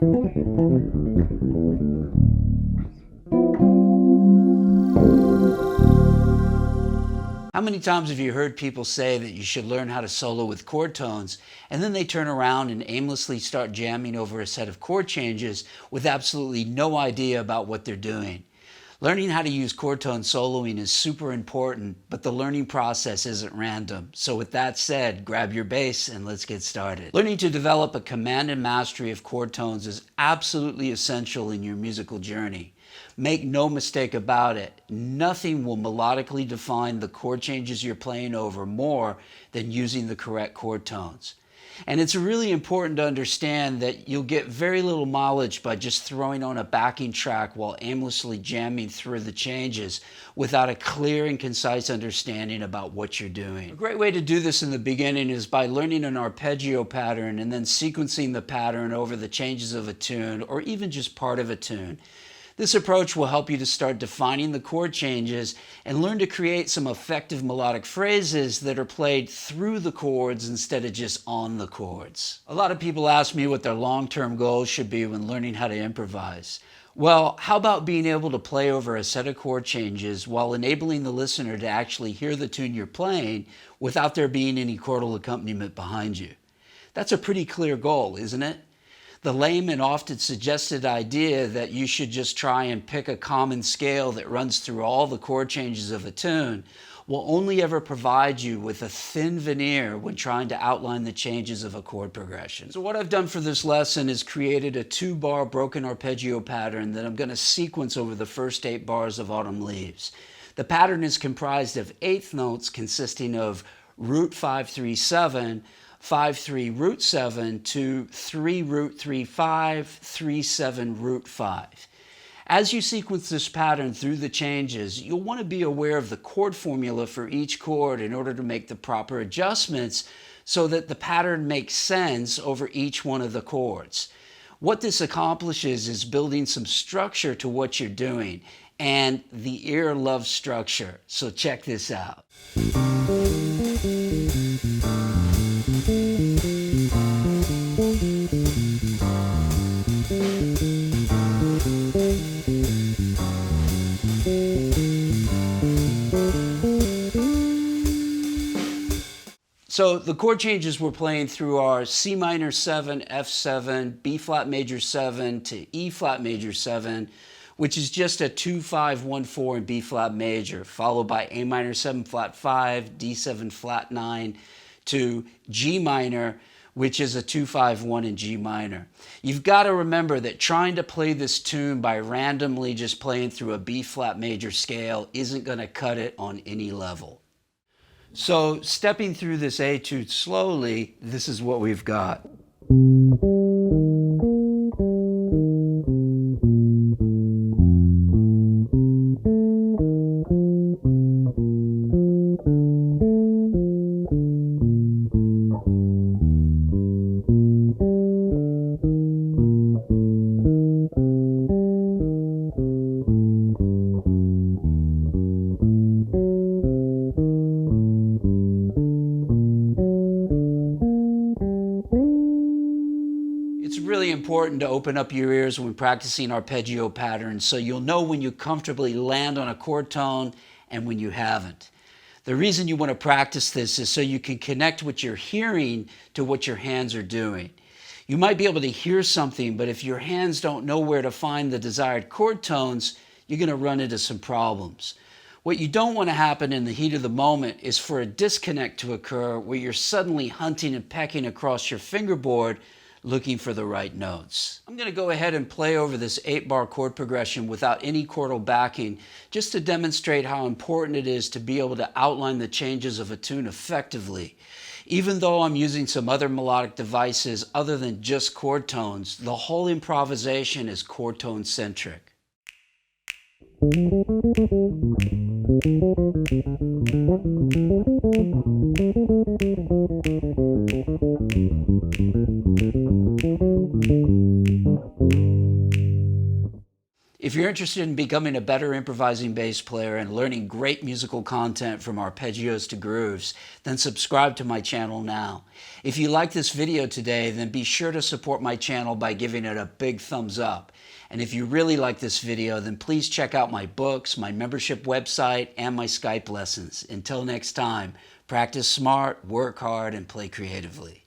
How many times have you heard people say that you should learn how to solo with chord tones, and then they turn around and aimlessly start jamming over a set of chord changes with absolutely no idea about what they're doing? Learning how to use chord tone soloing is super important, but the learning process isn't random. So with that said, grab your bass and let's get started. Learning to develop a command and mastery of chord tones is absolutely essential in your musical journey. Make no mistake about it, nothing will melodically define the chord changes you're playing over more than using the correct chord tones. And it's really important to understand that you'll get very little mileage by just throwing on a backing track while aimlessly jamming through the changes without a clear and concise understanding about what you're doing. A great way to do this in the beginning is by learning an arpeggio pattern and then sequencing the pattern over the changes of a tune or even just part of a tune. This approach will help you to start defining the chord changes and learn to create some effective melodic phrases that are played through the chords instead of just on the chords. A lot of people ask me what their long-term goals should be when learning how to improvise. Well, how about being able to play over a set of chord changes while enabling the listener to actually hear the tune you're playing without there being any chordal accompaniment behind you? That's a pretty clear goal, isn't it? The lame and often suggested idea that you should just try and pick a common scale that runs through all the chord changes of a tune will only ever provide you with a thin veneer when trying to outline the changes of a chord progression. So what I've done for this lesson is created a 2-bar broken arpeggio pattern that I'm going to sequence over the first 8 bars of Autumn Leaves. The pattern is comprised of 8th notes consisting of root 5 3 7, 5 3 root 7 to 3 root 3 5, 3 7 root 5. As you sequence this pattern through the changes, you'll want to be aware of the chord formula for each chord in order to make the proper adjustments so that the pattern makes sense over each one of the chords. What this accomplishes is building some structure to what you're doing, and the ear loves structure. So check this out. So the chord changes we're playing through are C minor 7, F7, B flat major 7 to E flat major 7, which is just a 2-5-1-4 in B flat major, followed by A minor 7 flat 5, D7 flat 9 to G minor, which is a 2-5-1 in G minor. You've got to remember that trying to play this tune by randomly just playing through a B flat major scale isn't going to cut it on any level. So stepping through this etude slowly, this is what we've got. It's really important to open up your ears when practicing arpeggio patterns so you'll know when you comfortably land on a chord tone and when you haven't. The reason you want to practice this is so you can connect what you're hearing to what your hands are doing. You might be able to hear something, but if your hands don't know where to find the desired chord tones, you're going to run into some problems. What you don't want to happen in the heat of the moment is for a disconnect to occur where you're suddenly hunting and pecking across your fingerboard looking for the right notes. I'm going to go ahead and play over this 8-bar chord progression without any chordal backing just to demonstrate how important it is to be able to outline the changes of a tune effectively. Even though I'm using some other melodic devices other than just chord tones, the whole improvisation is chord tone centric. If If you're interested in becoming a better improvising bass player and learning great musical content from arpeggios to grooves, then subscribe to my channel now. If you like this video today, then be sure to support my channel by giving it a big thumbs up. And if you really like this video, then please check out my books, my membership website, and my Skype lessons. Until next time, practice smart, work hard, and play creatively.